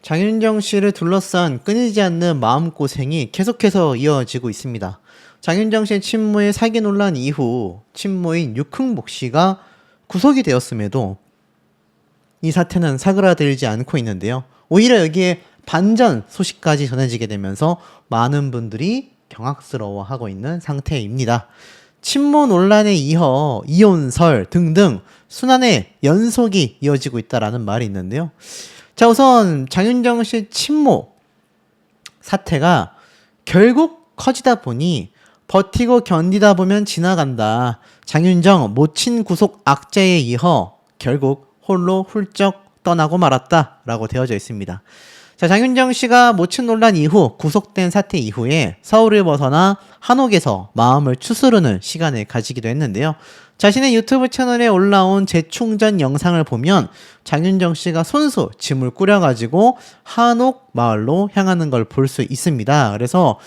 장윤정 씨를 둘러싼 끊이지 않는 마음고생이 계속해서 이어지고 있습니다. 장윤정 씨의 친모의 사기 논란 이후 친모인 유흥복 씨가 구속이 되었음에도 이 사태는 사그라들지 않고 있는데요. 오히려 여기에 반전 소식까지 전해지게 되면서 많은 분들이 경악스러워하고 있는 상태입니다. 친모 논란에 이어 이혼설 등등 순환의 연속이 이어지고 있다라는 말이 있는데요. 자, 우선 장윤정 씨 친모 사태가 결국 커지다 보니 버티고 견디다 보면 지나간다. 장윤정 모친 구속 악재에 이어 결국 홀로 훌쩍 떠나고 말았다라고 되어져 있습니다. 자, 장윤정 씨가 모친 논란 이후 구속된 사태 이후에 서울을 벗어나 한옥에서 마음을 추스르는 시간을 가지기도 했는데요. 자신의 유튜브 채널에 올라온 재충전 영상을 보면 장윤정 씨가 손수 짐을 꾸려가지고 한옥 마을로 향하는 걸 볼 수 있습니다. 그래서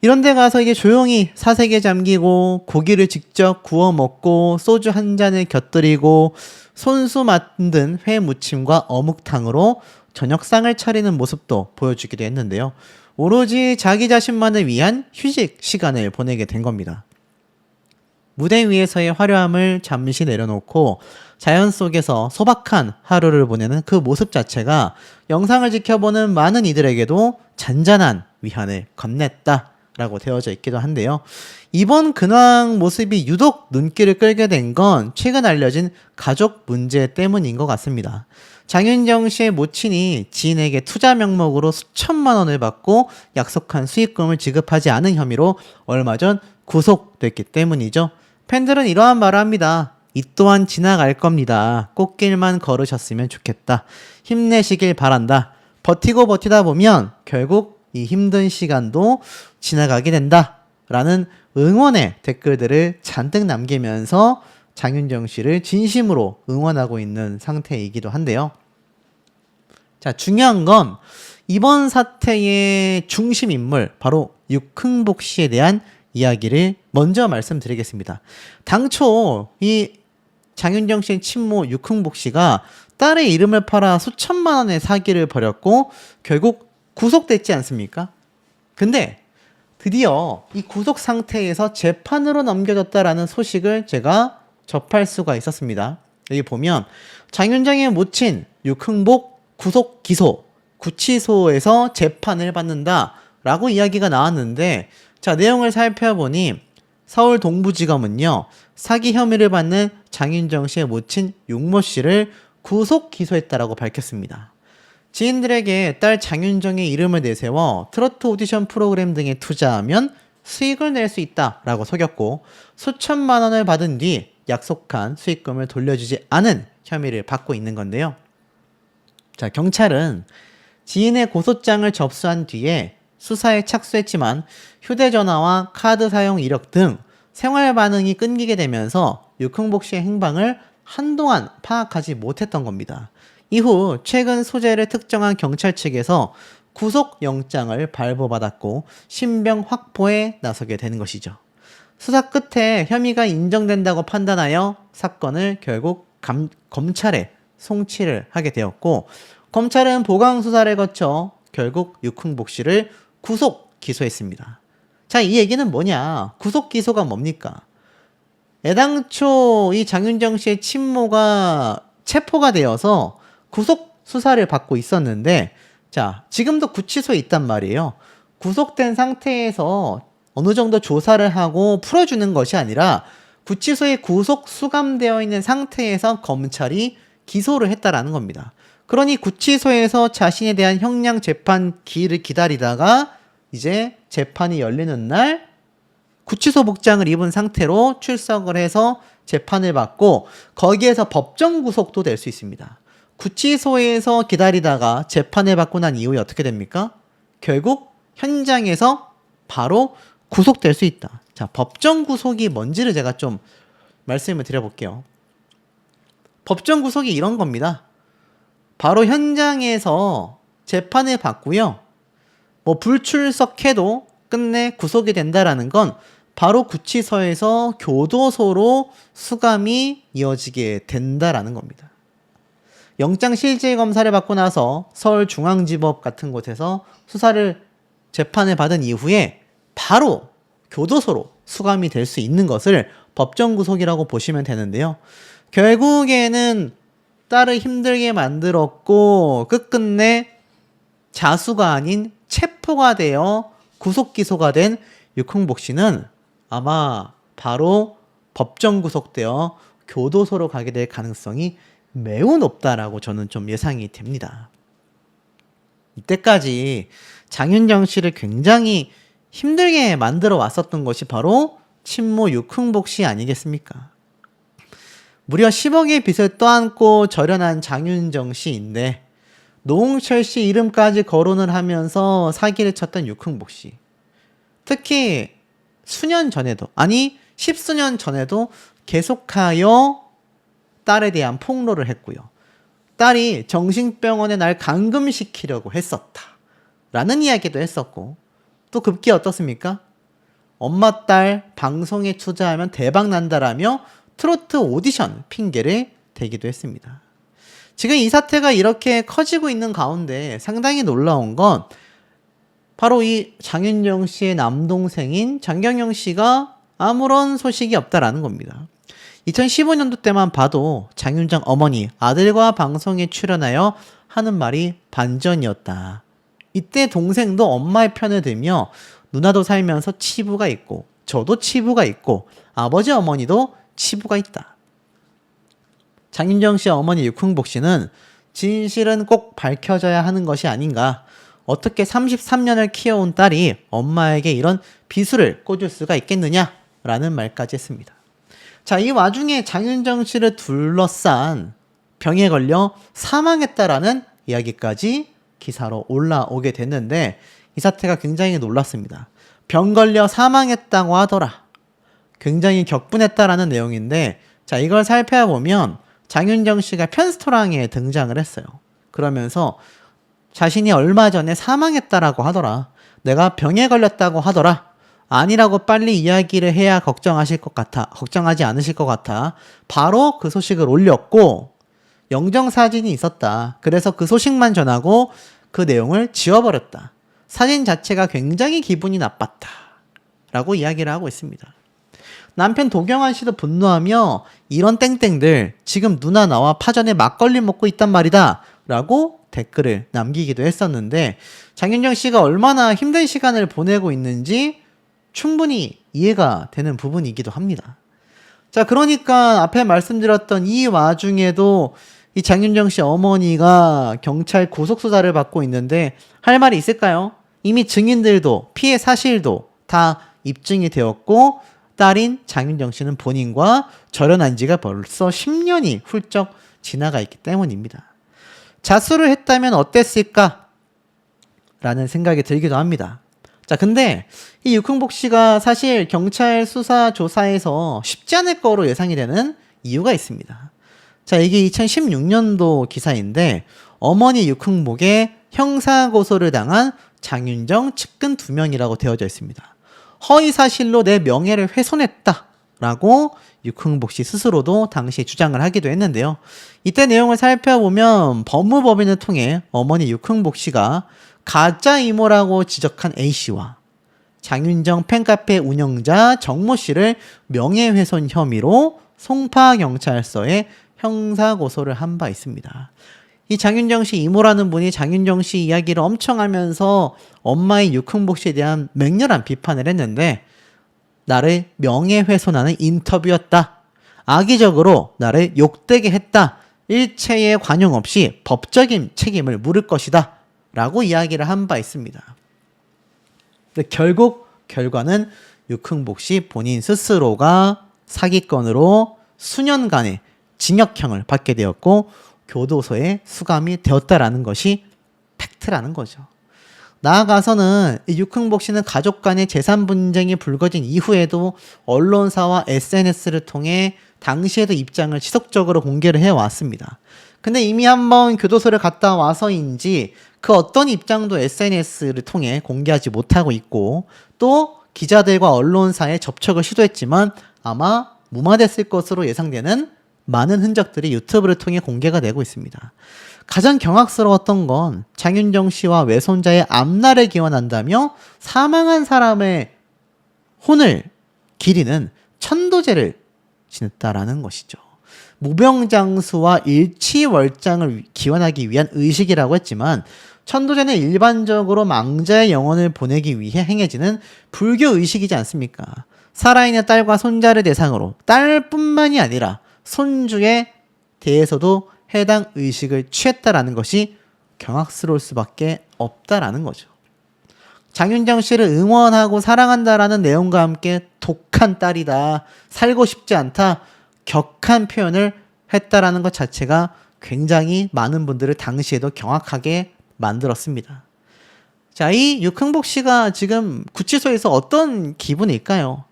이런 데 가서 이게 조용히 사색에 잠기고 고기를 직접 구워 먹고 소주 한 잔을 곁들이고 손수 만든 회 무침과 어묵탕으로 저녁상을 차리는 모습도 보여주기도 했는데요. 오로지 자기 자신만을 위한 휴식 시간을 보내게 된 겁니다. 무대 위에서의 화려함을 잠시 내려놓고 자연 속에서 소박한 하루를 보내는 그 모습 자체가 영상을 지켜보는 많은 이들에게도 잔잔한 위안을 건넸다 라고 되어져 있기도 한데요. 이번 근황 모습이 유독 눈길을 끌게 된 건 최근 알려진 가족 문제 때문인 것 같습니다. 장윤정 씨의 모친이 지인에게 투자 명목으로 수천만 원을 받고 약속한 수익금을 지급하지 않은 혐의로 얼마 전 구속됐기 때문이죠. 팬들은 이러한 말을 합니다. 이 또한 지나갈 겁니다. 꽃길만 걸으셨으면 좋겠다. 힘내시길 바란다. 버티고 버티다 보면 결국 이 힘든 시간도 지나가게 된다. 라는 응원의 댓글들을 잔뜩 남기면서 장윤정 씨를 진심으로 응원하고 있는 상태이기도 한데요. 자, 중요한 건 이번 사태의 중심 인물 바로 유흥복 씨에 대한 이야기를 먼저 말씀드리겠습니다. 당초 이 장윤정 씨의 친모 유흥복 씨가 딸의 이름을 팔아 수천만 원의 사기를 벌였고 결국 구속됐지 않습니까? 근데 드디어 이 구속 상태에서 재판으로 넘겨졌다라는 소식을 제가 접할 수가 있었습니다. 여기 보면 장윤정의 모친 유흥복 구속 기소 구치소에서 재판을 받는다라고 이야기가 나왔는데 자, 내용을 살펴보니 서울 동부지검은요 사기 혐의를 받는 장윤정 씨의 모친 육모 씨를 구속 기소했다라고 밝혔습니다. 지인들에게 딸 장윤정의 이름을 내세워 트로트 오디션 프로그램 등에 투자하면 수익을 낼 수 있다라고 속였고 수천만 원을 받은 뒤 약속한 수익금을 돌려주지 않은 혐의를 받고 있는 건데요. 자, 경찰은 지인의 고소장을 접수한 뒤에 수사에 착수했지만 휴대전화와 카드 사용 이력 등 생활 반응이 끊기게 되면서 유흥복 씨의 행방을 한동안 파악하지 못했던 겁니다. 이후 최근 소재를 특정한 경찰 측에서 구속영장을 발부받았고 신병 확보에 나서게 되는 것이죠. 수사 끝에 혐의가 인정된다고 판단하여 사건을 결국 검찰에 송치를 하게 되었고 검찰은 보강 수사를 거쳐 결국 유흥복 씨를 구속 기소했습니다. 자, 이 얘기는 뭐냐? 구속 기소가 뭡니까? 애당초 이 장윤정 씨의 친모가 체포가 되어서 구속 수사를 받고 있었는데 자, 지금도 구치소에 있단 말이에요. 구속된 상태에서 어느 정도 조사를 하고 풀어주는 것이 아니라 구치소에 구속 수감되어 있는 상태에서 검찰이 기소를 했다라는 겁니다. 그러니 구치소에서 자신에 대한 형량 재판 기일을 기다리다가 이제 재판이 열리는 날 구치소 복장을 입은 상태로 출석을 해서 재판을 받고 거기에서 법정 구속도 될 수 있습니다. 구치소에서 기다리다가 재판을 받고 난 이후에 어떻게 됩니까? 결국 현장에서 바로 구속될 수 있다. 자, 법정 구속이 뭔지를 제가 좀 말씀을 드려볼게요. 법정 구속이 이런 겁니다. 바로 현장에서 재판을 받고요. 뭐 불출석해도 끝내 구속이 된다라는 건 바로 구치소에서 교도소로 수감이 이어지게 된다라는 겁니다. 영장실질검사를 받고 나서 서울중앙지법 같은 곳에서 재판을 받은 이후에 바로 교도소로 수감이 될 수 있는 것을 법정구속이라고 보시면 되는데요. 결국에는 딸을 힘들게 만들었고 끝끝내 자수가 아닌 체포가 되어 구속기소가 된 유흥복 씨는 아마 바로 법정구속되어 교도소로 가게 될 가능성이 매우 높다라고 저는 좀 예상이 됩니다. 이때까지 장윤정 씨를 굉장히 힘들게 만들어 왔었던 것이 바로 친모 유흥복 씨 아니겠습니까? 무려 10억의 빚을 떠안고 절연한 장윤정 씨인데 노홍철 씨 이름까지 거론을 하면서 사기를 쳤던 유흥복 씨. 특히 수년 전에도, 아니 10수년 전에도 계속하여 딸에 대한 폭로를 했고요. 딸이 정신병원에 날 감금시키려고 했었다 라는 이야기도 했었고, 또 급기 어떻습니까? 엄마 딸 방송에 투자하면 대박 난다라며 트로트 오디션 핑계를 대기도 했습니다. 지금 이 사태가 이렇게 커지고 있는 가운데 상당히 놀라운 건 바로 이 장윤정 씨의 남동생인 장경영 씨가 아무런 소식이 없다라는 겁니다. 2015년도 때만 봐도 장윤정 어머니 아들과 방송에 출연하여 하는 말이 반전이었다. 이때 동생도 엄마의 편을 들며 누나도 살면서 치부가 있고 저도 치부가 있고 아버지 어머니도 치부가 있다. 장윤정 씨 어머니 유흥복 씨는 진실은 꼭 밝혀져야 하는 것이 아닌가. 어떻게 33년을 키워온 딸이 엄마에게 이런 비수를 꽂을 수가 있겠느냐라는 말까지 했습니다. 자, 이 와중에 장윤정 씨를 둘러싼 병에 걸려 사망했다라는 이야기까지 기사로 올라오게 됐는데 이 사태가 굉장히 놀랐습니다. 병 걸려 사망했다고 하더라. 굉장히 격분했다라는 내용인데 자, 이걸 살펴보면 장윤정 씨가 편스토랑에 등장을 했어요. 그러면서 자신이 얼마 전에 사망했다라고 하더라. 내가 병에 걸렸다고 하더라. 아니라고 빨리 이야기를 해야 걱정하지 않으실 것 같아. 바로 그 소식을 올렸고 영정사진이 있었다. 그래서 그 소식만 전하고 그 내용을 지워버렸다. 사진 자체가 굉장히 기분이 나빴다. 라고 이야기를 하고 있습니다. 남편 도경환 씨도 분노하며 이런 땡땡들 지금 누나 나와 파전에 막걸리 먹고 있단 말이다. 라고 댓글을 남기기도 했었는데 장윤정 씨가 얼마나 힘든 시간을 보내고 있는지 충분히 이해가 되는 부분이기도 합니다. 자, 그러니까 앞에 말씀드렸던 이 와중에도 이 장윤정 씨 어머니가 경찰 구속수사를 받고 있는데 할 말이 있을까요? 이미 증인들도 피해 사실도 다 입증이 되었고 딸인 장윤정 씨는 본인과 절연한 지가 벌써 10년이 훌쩍 지나가 있기 때문입니다. 자수를 했다면 어땠을까? 라는 생각이 들기도 합니다. 자, 근데 이 유흥복 씨가 사실 경찰 수사 조사에서 쉽지 않을 거로 예상이 되는 이유가 있습니다. 자, 이게 2016년도 기사인데 어머니 유흥복에 형사고소를 당한 장윤정 측근 2명이라고 되어져 있습니다. 허위사실로 내 명예를 훼손했다 라고 유흥복 씨 스스로도 당시 주장을 하기도 했는데요. 이때 내용을 살펴보면 법무법인을 통해 어머니 유흥복 씨가 가짜 이모라고 지적한 A씨와 장윤정 팬카페 운영자 정모 씨를 명예훼손 혐의로 송파경찰서에 형사고소를 한 바 있습니다. 이 장윤정 씨 이모라는 분이 장윤정 씨 이야기를 엄청 하면서 엄마의 유흥복 씨에 대한 맹렬한 비판을 했는데 나를 명예훼손하는 인터뷰였다. 악의적으로 나를 욕되게 했다. 일체의 관용 없이 법적인 책임을 물을 것이다. 라고 이야기를 한 바 있습니다. 근데 결국 결과는 유흥복 씨 본인 스스로가 사기건으로 수년간의 징역형을 받게 되었고 교도소에 수감이 되었다라는 것이 팩트라는 거죠. 나아가서는 이 유흥복 씨는 가족 간의 재산 분쟁이 불거진 이후에도 언론사와 SNS를 통해 당시에도 입장을 지속적으로 공개를 해왔습니다. 근데 이미 한번 교도소를 갔다 와서인지 그 어떤 입장도 SNS를 통해 공개하지 못하고 있고 또 기자들과 언론사에 접촉을 시도했지만 아마 무마됐을 것으로 예상되는 많은 흔적들이 유튜브를 통해 공개가 되고 있습니다. 가장 경악스러웠던 건 장윤정 씨와 외손자의 앞날을 기원한다며 사망한 사람의 혼을 기리는 천도제를 지냈다라는 것이죠. 무병장수와 일치월장을 기원하기 위한 의식이라고 했지만 천도제는 일반적으로 망자의 영혼을 보내기 위해 행해지는 불교 의식이지 않습니까? 살아있는 딸과 손자를 대상으로 딸뿐만이 아니라 손주에 대해서도 해당 의식을 취했다라는 것이 경악스러울 수밖에 없다라는 거죠. 장윤정 씨를 응원하고 사랑한다라는 내용과 함께 독한 딸이다, 살고 싶지 않다, 격한 표현을 했다라는 것 자체가 굉장히 많은 분들을 당시에도 경악하게 만들었습니다. 자, 이 유흥복 씨가 지금 구치소에서 어떤 기분일까요?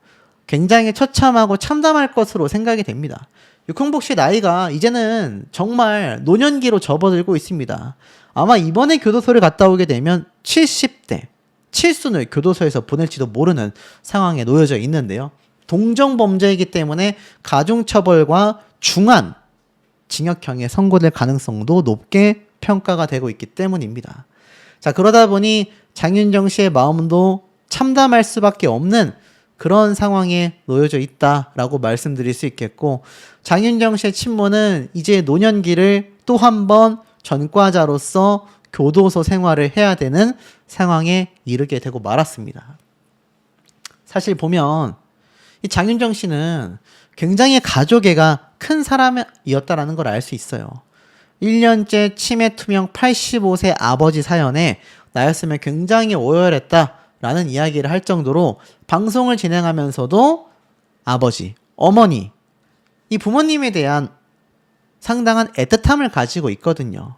굉장히 처참하고 참담할 것으로 생각이 됩니다. 유흥복 씨 나이가 이제는 정말 노년기로 접어들고 있습니다. 아마 이번에 교도소를 갔다 오게 되면 70대, 칠순을 교도소에서 보낼지도 모르는 상황에 놓여져 있는데요. 동정범죄이기 때문에 가중처벌과 중한 징역형에 선고될 가능성도 높게 평가가 되고 있기 때문입니다. 자, 그러다 보니 장윤정 씨의 마음도 참담할 수밖에 없는 그런 상황에 놓여져 있다라고 말씀드릴 수 있겠고, 장윤정 씨의 친모는 이제 노년기를 또 한 번 전과자로서 교도소 생활을 해야 되는 상황에 이르게 되고 말았습니다. 사실 보면 이 장윤정 씨는 굉장히 가족애가 큰 사람이었다라는 걸 알 수 있어요. 1년째 치매 투명 85세 아버지 사연에 나였으면 굉장히 오열했다라는 이야기를 할 정도로 방송을 진행하면서도 아버지, 어머니, 이 부모님에 대한 상당한 애틋함을 가지고 있거든요.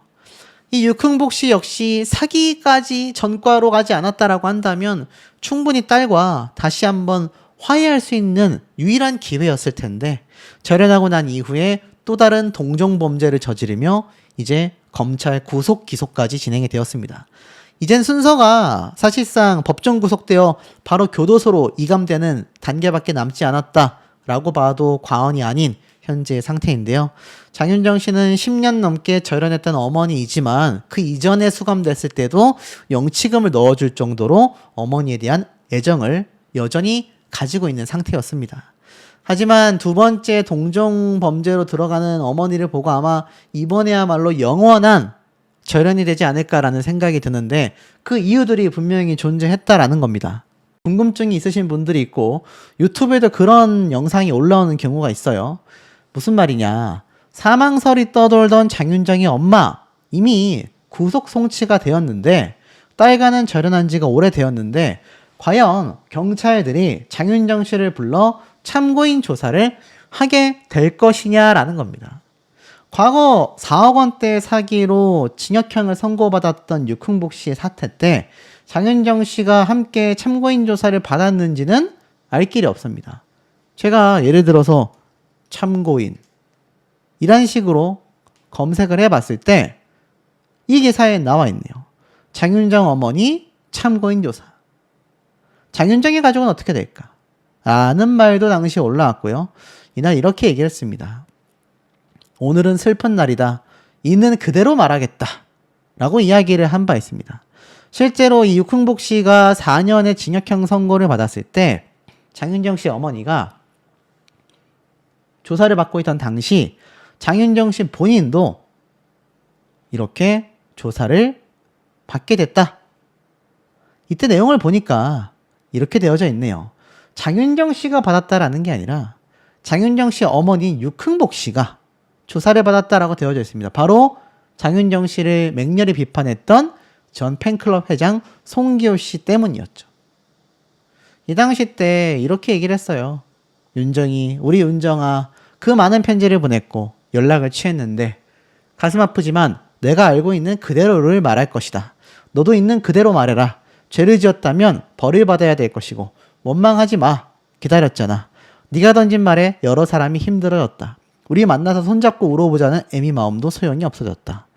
이 유흥복 씨 역시 사기까지 전과로 가지 않았다라고 한다면 충분히 딸과 다시 한번 화해할 수 있는 유일한 기회였을 텐데, 절연하고 난 이후에 또 다른 동종범죄를 저지르며 이제 검찰 구속 기소까지 진행이 되었습니다. 이젠 순서가 사실상 법정 구속되어 바로 교도소로 이감되는 단계밖에 남지 않았다라고 봐도 과언이 아닌 현재의 상태인데요. 장윤정 씨는 10년 넘게 절연했던 어머니이지만 그 이전에 수감됐을 때도 영치금을 넣어줄 정도로 어머니에 대한 애정을 여전히 가지고 있는 상태였습니다. 하지만 두 번째 동종범죄로 들어가는 어머니를 보고 아마 이번에야말로 영원한 절연이 되지 않을까라는 생각이 드는데, 그 이유들이 분명히 존재했다라는 겁니다. 궁금증이 있으신 분들이 있고 유튜브에도 그런 영상이 올라오는 경우가 있어요. 무슨 말이냐, 사망설이 떠돌던 장윤정의 엄마 이미 구속 송치가 되었는데 딸과는 절연한 지가 오래되었는데 과연 경찰들이 장윤정 씨를 불러 참고인 조사를 하게 될 것이냐라는 겁니다. 과거 4억 원대 사기로 징역형을 선고받았던 유흥복 씨의 사태 때 장윤정 씨가 함께 참고인 조사를 받았는지는 알 길이 없습니다. 제가 예를 들어서 참고인 이런 식으로 검색을 해봤을 때 이 기사에 나와 있네요. 장윤정 어머니 참고인 조사. 장윤정의 가족은 어떻게 될까? 라는 말도 당시에 올라왔고요. 이날 이렇게 얘기를 했습니다. 오늘은 슬픈 날이다. 있는 그대로 말하겠다. 라고 이야기를 한 바 있습니다. 실제로 이 유흥복 씨가 4년의 징역형 선고를 받았을 때 장윤정 씨 어머니가 조사를 받고 있던 당시 장윤정 씨 본인도 이렇게 조사를 받게 됐다. 이때 내용을 보니까 이렇게 되어져 있네요. 장윤정 씨가 받았다라는 게 아니라 장윤정 씨 어머니 유흥복 씨가 조사를 받았다라고 되어져 있습니다. 바로 장윤정 씨를 맹렬히 비판했던 전 팬클럽 회장 송기호 씨 때문이었죠. 이 당시 때 이렇게 얘기를 했어요. 윤정이, 우리 윤정아, 그 많은 편지를 보냈고 연락을 취했는데 가슴 아프지만 내가 알고 있는 그대로를 말할 것이다. 너도 있는 그대로 말해라. 죄를 지었다면 벌을 받아야 될 것이고 원망하지 마. 기다렸잖아. 네가 던진 말에 여러 사람이 힘들어졌다. 우리 만나서 손잡고 울어보자는 애미 마음도 소용이 없어졌다.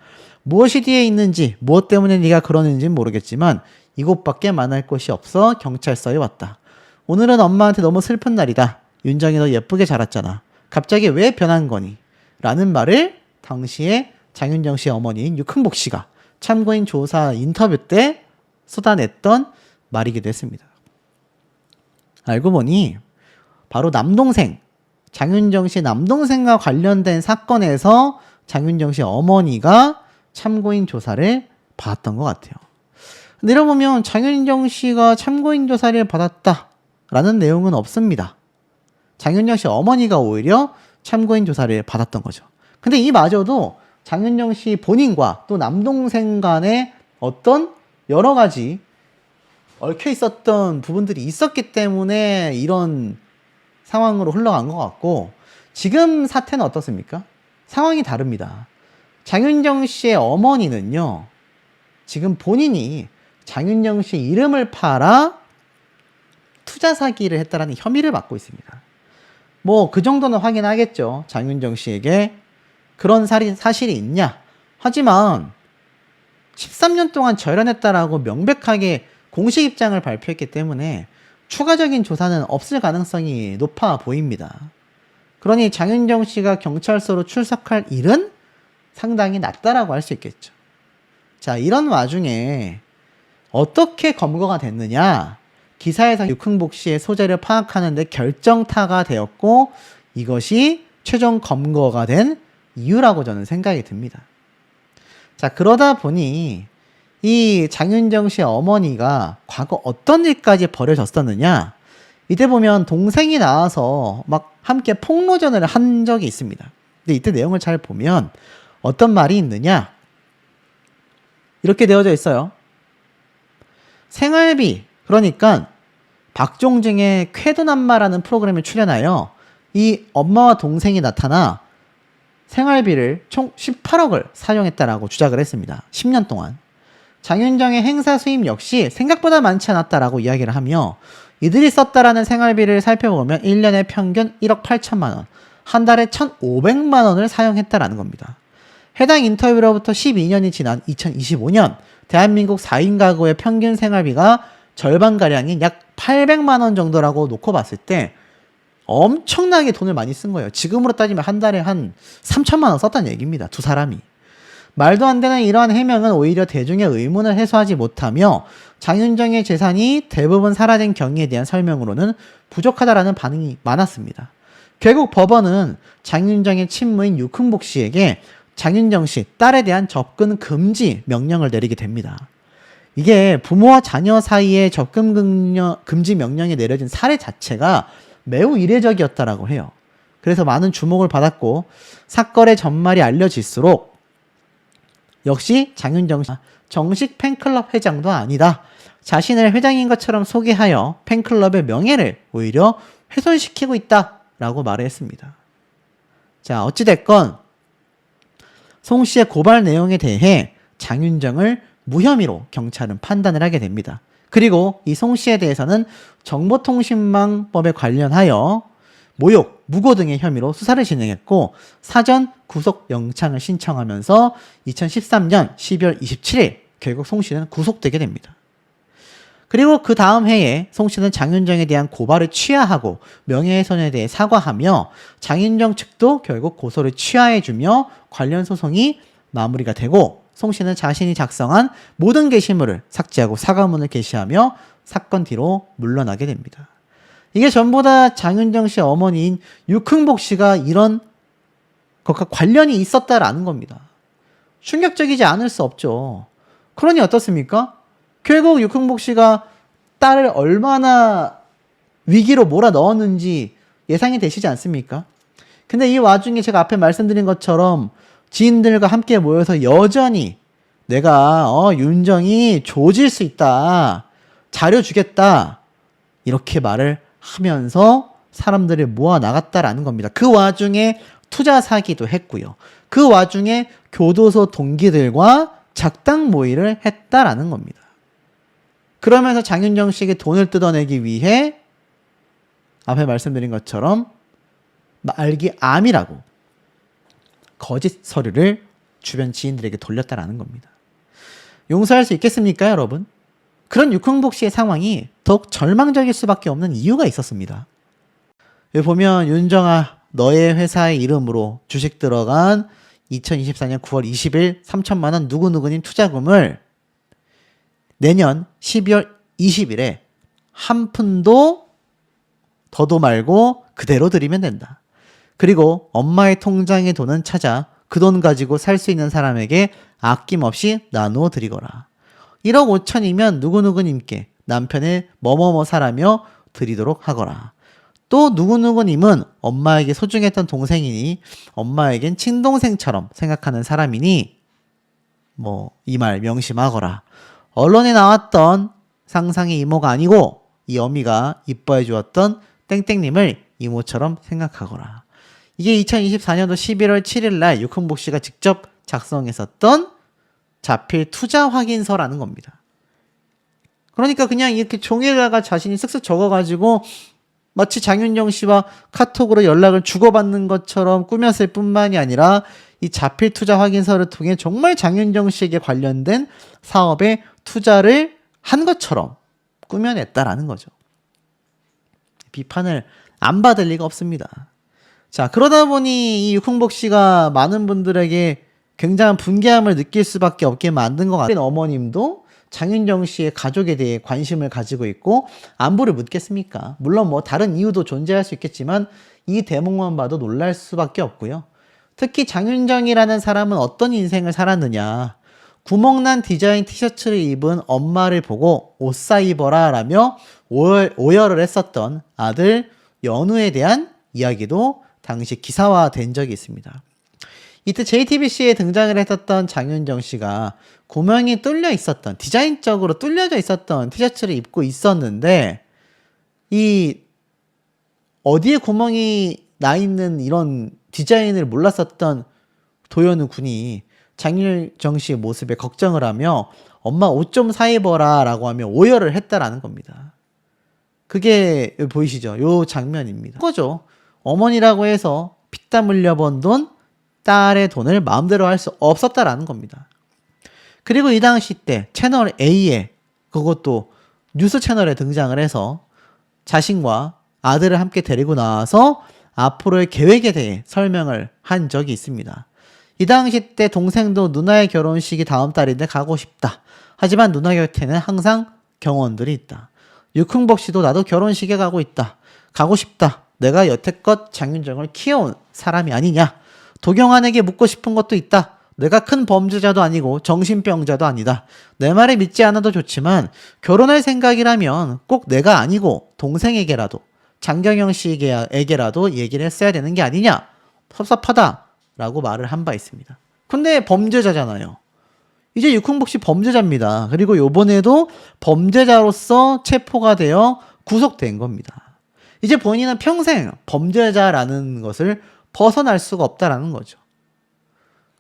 무엇이 뒤에 있는지, 무엇 때문에 네가 그러는지는 모르겠지만 이곳밖에 만날 곳이 없어 경찰서에 왔다. 오늘은 엄마한테 너무 슬픈 날이다. 윤정이 너 예쁘게 자랐잖아. 갑자기 왜 변한 거니? 라는 말을 당시에 장윤정 씨의 어머니인 육흥복 씨가 참고인 조사 인터뷰 때 쏟아냈던 말이기도 했습니다. 알고 보니 바로 남동생, 장윤정 씨 남동생과 관련된 사건에서 장윤정 씨 어머니가 참고인 조사를 받았던 것 같아요. 내려보면 장윤정 씨가 참고인 조사를 받았다라는 내용은 없습니다. 장윤정 씨 어머니가 오히려 참고인 조사를 받았던 거죠. 근데 이마저도 장윤정 씨 본인과 또 남동생 간에 어떤 여러 가지 얽혀 있었던 부분들이 있었기 때문에 이런 상황으로 흘러간 것 같고, 지금 사태는 어떻습니까? 상황이 다릅니다. 장윤정 씨의 어머니는요, 지금 본인이 장윤정 씨 이름을 팔아 투자 사기를 했다라는 혐의를 받고 있습니다. 뭐 그 정도는 확인하겠죠. 장윤정 씨에게 그런 사실이 있냐. 하지만 13년 동안 절연했다라고 명백하게 공식 입장을 발표했기 때문에 추가적인 조사는 없을 가능성이 높아 보입니다. 그러니 장윤정 씨가 경찰서로 출석할 일은 상당히 낮다라고 할 수 있겠죠. 자, 이런 와중에 어떻게 검거가 됐느냐? 기사에서 육흥복 씨의 소재를 파악하는 데 결정타가 되었고, 이것이 최종 검거가 된 이유라고 저는 생각이 듭니다. 자, 그러다 보니 이 장윤정 씨의 어머니가 과거 어떤 일까지 벌여졌었느냐? 이때 보면 동생이 나와서 막 함께 폭로전을 한 적이 있습니다. 근데 이때 내용을 잘 보면 어떤 말이 있느냐? 이렇게 되어져 있어요. 생활비, 그러니까 박종증의 쾌도난마라는 프로그램에 출연하여 이 엄마와 동생이 나타나 생활비를 총 18억을 사용했다라고 주장을 했습니다. 10년 동안. 장윤정의 행사 수입 역시 생각보다 많지 않았다라고 이야기를 하며, 이들이 썼다라는 생활비를 살펴보면 1년에 평균 1억 8천만 원, 한 달에 1,500만 원을 사용했다라는 겁니다. 해당 인터뷰로부터 12년이 지난 2025년 대한민국 4인 가구의 평균 생활비가 절반가량인 약 800만 원 정도라고 놓고 봤을 때 엄청나게 돈을 많이 쓴 거예요. 지금으로 따지면 한 달에 한 3천만 원 썼다는 얘기입니다. 두 사람이. 말도 안 되는 이러한 해명은 오히려 대중의 의문을 해소하지 못하며 장윤정의 재산이 대부분 사라진 경위에 대한 설명으로는 부족하다라는 반응이 많았습니다. 결국 법원은 장윤정의 친모인 육흥복 씨에게 장윤정 씨 딸에 대한 접근 금지 명령을 내리게 됩니다. 이게 부모와 자녀 사이에 접근 금지 명령이 내려진 사례 자체가 매우 이례적이었다라고 해요. 그래서 많은 주목을 받았고, 사건의 전말이 알려질수록 역시 장윤정 씨 정식 팬클럽 회장도 아니다, 자신을 회장인 것처럼 소개하여 팬클럽의 명예를 오히려 훼손시키고 있다라고 말을 했습니다. 자, 어찌됐건 송 씨의 고발 내용에 대해 장윤정을 무혐의로 경찰은 판단을 하게 됩니다. 그리고 이 송 씨에 대해서는 정보통신망법에 관련하여 모욕, 무고 등의 혐의로 수사를 진행했고, 사전 구속 영장을 신청하면서 2013년 12월 27일 결국 송 씨는 구속되게 됩니다. 그리고 그 다음 해에 송 씨는 장윤정에 대한 고발을 취하하고 명예훼손에 대해 사과하며, 장윤정 측도 결국 고소를 취하해주며 관련 소송이 마무리가 되고, 송 씨는 자신이 작성한 모든 게시물을 삭제하고 사과문을 게시하며 사건 뒤로 물러나게 됩니다. 이게 전부 다 장윤정 씨의 어머니인 육흥복 씨가 이런 것과 관련이 있었다라는 겁니다. 충격적이지 않을 수 없죠. 그러니 어떻습니까? 결국 육흥복 씨가 딸을 얼마나 위기로 몰아넣었는지 예상이 되시지 않습니까? 근데 이 와중에 제가 앞에 말씀드린 것처럼 지인들과 함께 모여서 여전히 내가 윤정이 조질 수 있다, 자료 주겠다, 이렇게 말을 하면서 사람들을 모아 나갔다라는 겁니다. 그 와중에 투자 사기도 했고요. 그 와중에 교도소 동기들과 작당 모의를 했다라는 겁니다. 그러면서 장윤정 씨에게 돈을 뜯어내기 위해 앞에 말씀드린 것처럼 말기암이라고 거짓 서류를 주변 지인들에게 돌렸다라는 겁니다. 용서할 수 있겠습니까, 여러분? 그런 육흥복 씨의 상황이 더욱 절망적일 수밖에 없는 이유가 있었습니다. 여기 보면 윤정아 너의 회사의 이름으로 주식 들어간 2024년 9월 20일 3천만 원 누구누구님 투자금을 내년 12월 20일에 한 푼도 더도 말고 그대로 드리면 된다. 그리고 엄마의 통장의 돈은 찾아 그 돈 가지고 살 수 있는 사람에게 아낌없이 나누어 드리거라. 1억 5천이면 누구누구님께 남편의 뭐뭐뭐 사라며 드리도록 하거라. 또 누구누구님은 엄마에게 소중했던 동생이니 엄마에겐 친동생처럼 생각하는 사람이니 이 말 명심하거라. 언론에 나왔던 상상의 이모가 아니고 이 어미가 이뻐해 주었던 땡땡님을 이모처럼 생각하거라. 이게 2024년도 11월 7일 날 유흥복 씨가 직접 작성했었던 자필 투자 확인서라는 겁니다. 그러니까 그냥 이렇게 종이에다가 자신이 쓱쓱 적어가지고 마치 장윤정 씨와 카톡으로 연락을 주고받는 것처럼 꾸몄을 뿐만이 아니라 이 자필 투자 확인서를 통해 정말 장윤정 씨에게 관련된 사업에 투자를 한 것처럼 꾸며냈다라는 거죠. 비판을 안 받을 리가 없습니다. 자, 그러다 보니 이 유흥복 씨가 많은 분들에게 굉장한 분개함을 느낄 수밖에 없게 만든 것 같아요. 어머님도 장윤정 씨의 가족에 대해 관심을 가지고 있고 안부를 묻겠습니까? 물론 다른 이유도 존재할 수 있겠지만 이 대목만 봐도 놀랄 수밖에 없고요. 특히 장윤정이라는 사람은 어떤 인생을 살았느냐. 구멍난 디자인 티셔츠를 입은 엄마를 보고 옷 사 입어라 라며 오열을 했었던 아들 연우에 대한 이야기도 당시 기사화된 적이 있습니다. 이때 JTBC에 등장을 했었던 장윤정 씨가 구멍이 뚫려 있었던, 디자인적으로 뚫려져 있었던 티셔츠를 입고 있었는데 이 어디에 구멍이 나 있는 이런 디자인을 몰랐었던 도현우 군이 장윤정 씨의 모습에 걱정을 하며 엄마 옷 좀 사 입어라 라고 하며 오열을 했다라는 겁니다. 그게 보이시죠? 요 장면입니다. 그거죠. 어머니라고 해서 피땀 흘려 번 돈, 딸의 돈을 마음대로 할 수 없었다라는 겁니다. 그리고 이 당시 때 채널 A에, 그것도 뉴스 채널에 등장을 해서 자신과 아들을 함께 데리고 나와서 앞으로의 계획에 대해 설명을 한 적이 있습니다. 이 당시 때 동생도 누나의 결혼식이 다음 달인데 가고 싶다. 하지만 누나 곁에는 항상 경원들이 있다. 유흥복 씨도 나도 결혼식에 가고 있다. 가고 싶다. 내가 여태껏 장윤정을 키워온 사람이 아니냐. 도경환에게 묻고 싶은 것도 있다. 내가 큰 범죄자도 아니고 정신병자도 아니다. 내 말을 믿지 않아도 좋지만 결혼할 생각이라면 꼭 내가 아니고 동생에게라도 장경영 씨에게라도 얘기를 했어야 되는 게 아니냐. 섭섭하다. 라고 말을 한 바 있습니다. 근데 범죄자잖아요. 이제 유흥복 씨 범죄자입니다. 그리고 요번에도 범죄자로서 체포가 되어 구속된 겁니다. 이제 본인은 평생 범죄자라는 것을 벗어날 수가 없다라는 거죠.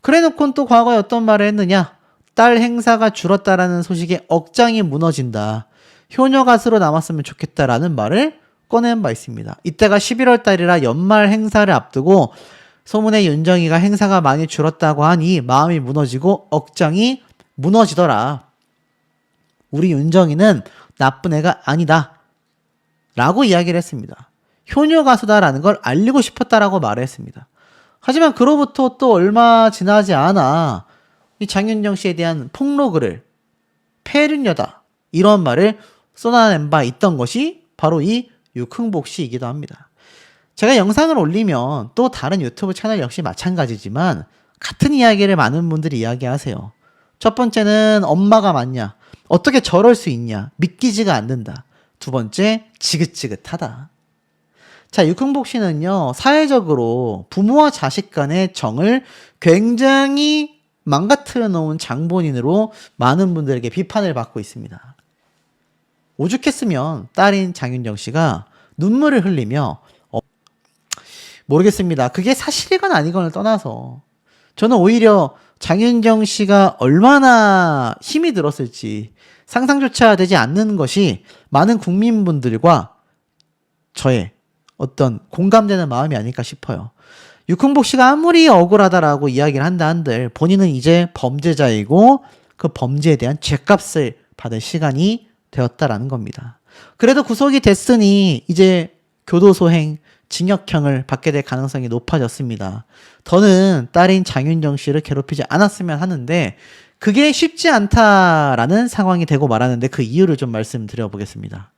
그래 놓고는 또 과거에 어떤 말을 했느냐. 딸 행사가 줄었다라는 소식에 억장이 무너진다. 효녀 가수로 남았으면 좋겠다라는 말을 꺼낸 바 있습니다. 이때가 11월 달이라 연말 행사를 앞두고 소문에 윤정이가 행사가 많이 줄었다고 하니 마음이 무너지고 억장이 무너지더라. 우리 윤정이는 나쁜 애가 아니다. 라고 이야기를 했습니다. 효녀 가수다라는 걸 알리고 싶었다라고 말을 했습니다. 하지만 그로부터 또 얼마 지나지 않아 이 장윤정 씨에 대한 폭로글을 폐륜녀다 이런 말을 쏟아낸 바 있던 것이 바로 이 유흥복 씨이기도 합니다. 제가 영상을 올리면 또 다른 유튜브 채널 역시 마찬가지지만 같은 이야기를 많은 분들이 이야기하세요. 첫 번째는 엄마가 맞냐? 어떻게 저럴 수 있냐? 믿기지가 않는다. 두 번째, 지긋지긋하다. 자, 유흥복 씨는요, 사회적으로 부모와 자식 간의 정을 굉장히 망가뜨려 놓은 장본인으로 많은 분들에게 비판을 받고 있습니다. 오죽했으면 딸인 장윤정 씨가 눈물을 흘리며 모르겠습니다. 그게 사실이건 아니건을 떠나서 저는 오히려 장윤정 씨가 얼마나 힘이 들었을지 상상조차 되지 않는 것이 많은 국민분들과 저의 어떤 공감되는 마음이 아닐까 싶어요. 유흥복 씨가 아무리 억울하다라고 이야기를 한다 한들 본인은 이제 범죄자이고 그 범죄에 대한 죗값을 받을 시간이 되었다라는 겁니다. 그래도 구속이 됐으니 이제 교도소행, 징역형을 받게 될 가능성이 높아졌습니다. 더는 딸인 장윤정 씨를 괴롭히지 않았으면 하는데 그게 쉽지 않다라는 상황이 되고 말았는데 그 이유를 좀 말씀드려 보겠습니다.